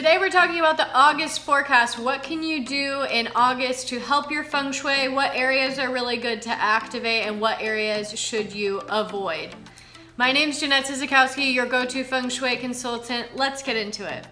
Today we're talking about the August forecast. What can you do in August to help your Feng Shui? What areas are really good to activate and what areas should you avoid? My name's Jeanette Sizikowski, your go-to Feng Shui consultant. Let's get into it.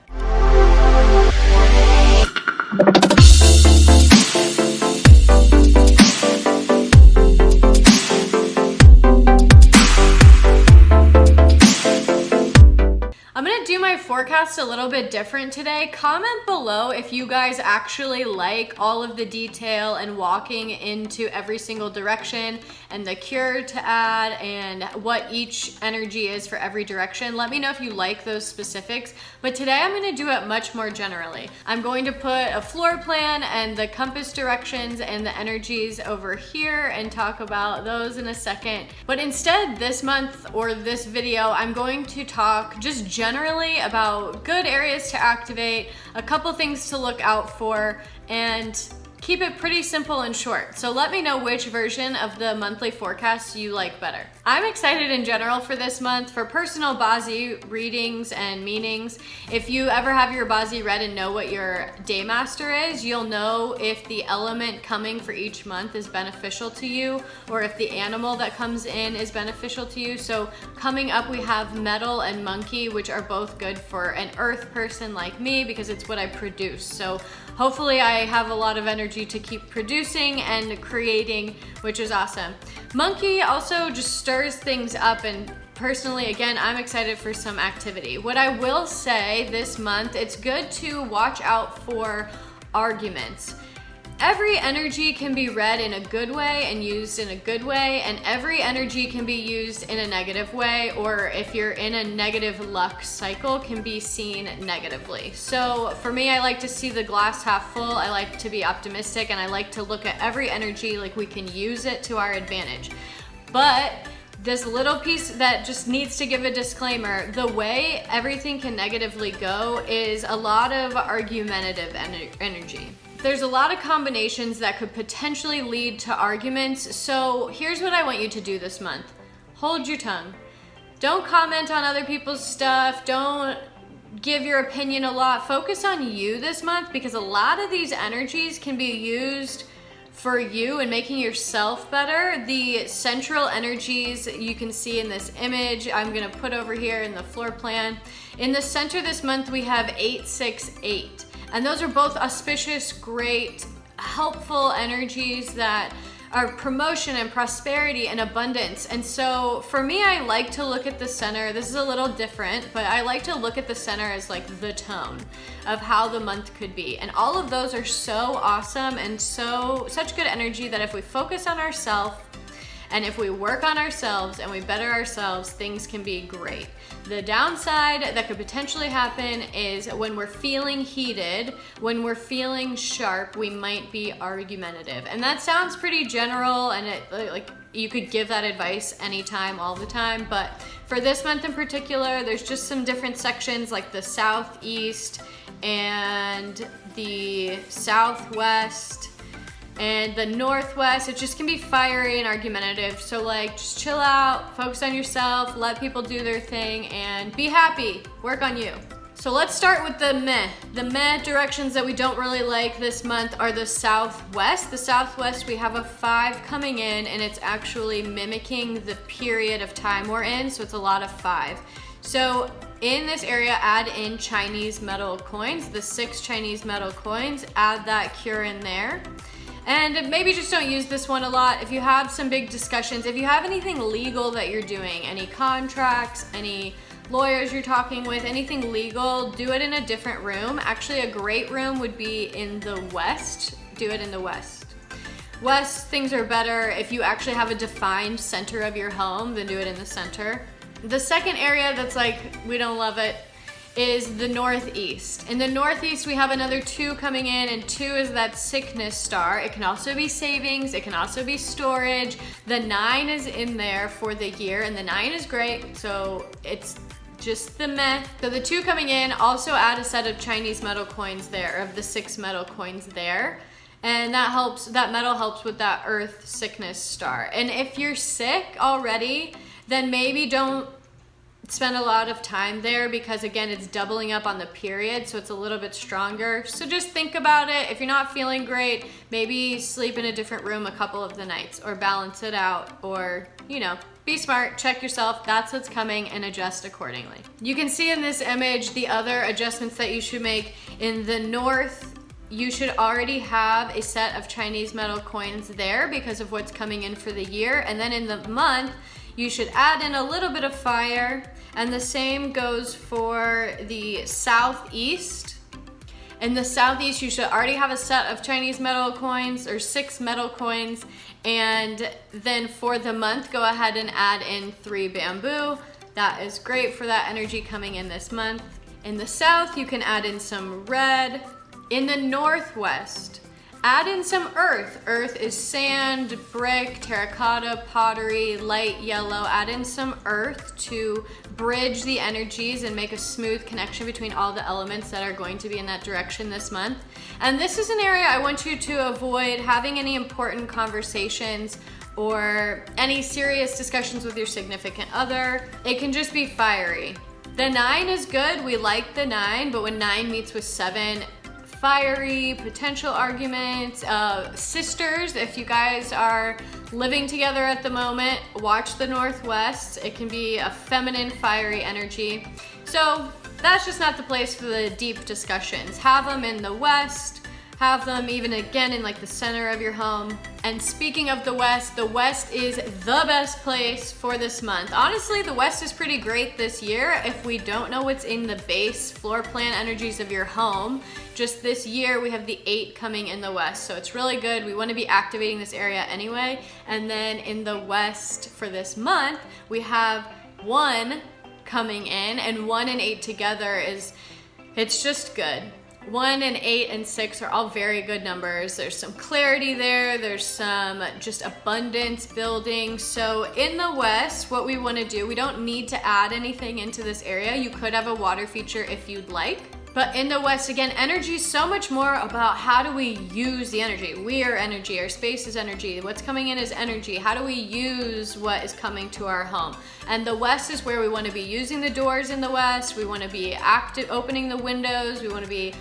I'm gonna do my forecast a little bit different today. Comment below if you guys actually like all of the detail and walking into every single direction and the cure to add and what each energy is for every direction. Let me know if you like those specifics, but today I'm gonna do it much more generally. I'm going to put a floor plan and the compass directions and the energies over here and talk about those in a second. But instead, this month or this video, I'm going to talk just generally about good areas to activate, a couple things to look out for, and keep it pretty simple and short. So let me know which version of the monthly forecast you like better. I'm excited in general for this month for personal Bazi readings and meanings. If you ever have your Bazi read and know what your day master is, you'll know if the element coming for each month is beneficial to you or if the animal that comes in is beneficial to you. So coming up, we have metal and monkey, which are both good for an earth person like me because it's what I produce. So hopefully I have a lot of energy to keep producing and creating, which is awesome. Monkey also just stirs things up, and personally, again, I'm excited for some activity. What I will say this month, it's good to watch out for arguments. Every energy can be read in a good way and used in a good way, and every energy can be used in a negative way, or if you're in a negative luck cycle, can be seen negatively. So for me, I like to see the glass half full. I like to be optimistic, and I like to look at every energy like we can use it to our advantage. But this little piece that just needs to give a disclaimer, the way everything can negatively go is a lot of argumentative energy. There's a lot of combinations that could potentially lead to arguments. So here's what I want you to do this month. Hold your tongue. Don't comment on other people's stuff. Don't give your opinion a lot. Focus on you this month because a lot of these energies can be used for you and making yourself better. The central energies you can see in this image, I'm gonna put over here in the floor plan. In the center this month, we have 868. And those are both auspicious, great, helpful energies that are promotion and prosperity and abundance. And so for me, I like to look at the center. This is a little different, but I like to look at the center as like the tone of how the month could be. And all of those are so awesome and such good energy that if we focus on ourselves and if we work on ourselves and we better ourselves, things can be great. The downside that could potentially happen is when we're feeling heated, when we're feeling sharp, we might be argumentative. And that sounds pretty general, and like you could give that advice anytime, all the time. But for this month in particular, there's just some different sections like the southeast and the southwest and the northwest. It just can be fiery and argumentative. So like, just chill out, focus on yourself, let people do their thing, and be happy. Work on you. So let's start with the meh. The meh directions that we don't really like this month are the southwest. The southwest, we have a 5 coming in, and it's actually mimicking the period of time we're in, so it's a lot of 5. So in this area, add in Chinese metal coins, the 6 Chinese metal coins, add that cure in there. And maybe just don't use this one a lot. If you have some big discussions, if you have anything legal that you're doing, any contracts, any lawyers you're talking with, anything legal, do it in a different room. Actually, a great room would be in the west. Do it in the west. West, things are better. If you actually have a defined center of your home, then do it in the center. The second area that's like, we don't love it, is the northeast. In the northeast, we have another 2 coming in, and 2 is that sickness star. It can also be savings, it can also be storage. The 9 is in there for the year, and the 9 is great, so it's just the meh. So the 2 coming in, also add a set of Chinese metal coins there, of the 6 metal coins there. And that helps, that metal helps with that earth sickness star. And if you're sick already, then maybe don't spend a lot of time there because again, it's doubling up on the period, so it's a little bit stronger. So just think about it. If you're not feeling great, maybe sleep in a different room a couple of the nights or balance it out, or, you know, be smart, check yourself, that's what's coming, and adjust accordingly. You can see in this image the other adjustments that you should make. In the north, you should already have a set of Chinese metal coins there because of what's coming in for the year. And then in the month, you should add in a little bit of fire, and the same goes for the southeast. In the southeast, you should already have a set of Chinese metal coins, or 6 metal coins, and then for the month, go ahead and add in 3 bamboo. That is great for that energy coming in this month. In the south, you can add in some red. In the northwest, add in some earth. Earth is sand, brick, terracotta, pottery, light yellow. Add in some earth to bridge the energies and make a smooth connection between all the elements that are going to be in that direction this month. And this is an area I want you to avoid having any important conversations or any serious discussions with your significant other. It can just be fiery. The 9 is good, we like the 9, but when 9 meets with 7, fiery, potential arguments, sisters, if you guys are living together at the moment, watch the northwest. It can be a feminine, fiery energy. So that's just not the place for the deep discussions. Have them in the west, have them even again in like the center of your home. And speaking of the west is the best place for this month. Honestly, the west is pretty great this year if we don't know what's in the base floor plan energies of your home. Just this year, we have the 8 coming in the west, so it's really good. We want to be activating this area anyway. And then in the west for this month, we have 1 coming in, and 1 and 8 together it's just good. 1 and 8 and 6 are all very good numbers. There's some clarity there. There's some just abundance building. So in the west, what we want to do, we don't need to add anything into this area. You could have a water feature if you'd like. But in the west, again, energy is so much more about how do we use the energy. We are energy, our space is energy. What's coming in is energy. How do we use what is coming to our home? And the west is where we want to be using the doors in the west. We want to be opening the windows. We want to be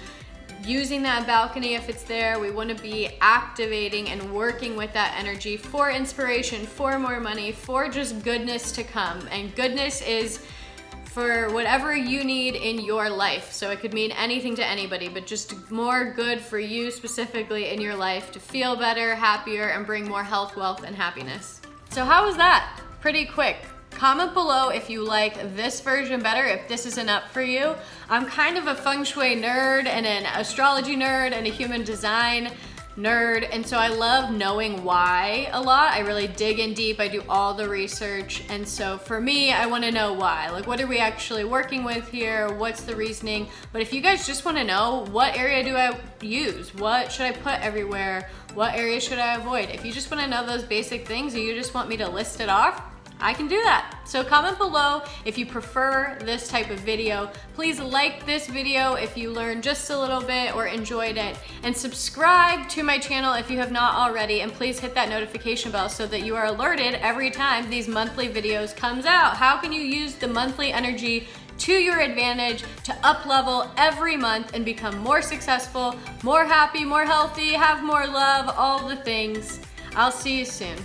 using that balcony if it's there. We want to be activating and working with that energy for inspiration, for more money, for just goodness to come. And goodness is for whatever you need in your life. So it could mean anything to anybody, but just more good for you specifically in your life to feel better, happier, and bring more health, wealth, and happiness. So how was that? Pretty quick. Comment below if you like this version better, if this isn't up for you. I'm kind of a Feng Shui nerd and an astrology nerd and a human design nerd, and so I love knowing why a lot. I really dig in deep, I do all the research, and so for me, I want to know why. Like, what are we actually working with here? What's the reasoning? But if you guys just want to know, what area do I use? What should I put everywhere? What area should I avoid? If you just want to know those basic things, or you just want me to list it off, I can do that. So comment below if you prefer this type of video. Please like this video if you learned just a little bit or enjoyed it, and subscribe to my channel if you have not already, and please hit that notification bell so that you are alerted every time these monthly videos comes out. How can you use the monthly energy to your advantage to up level every month and become more successful, more happy, more healthy, have more love, all the things. I'll see you soon.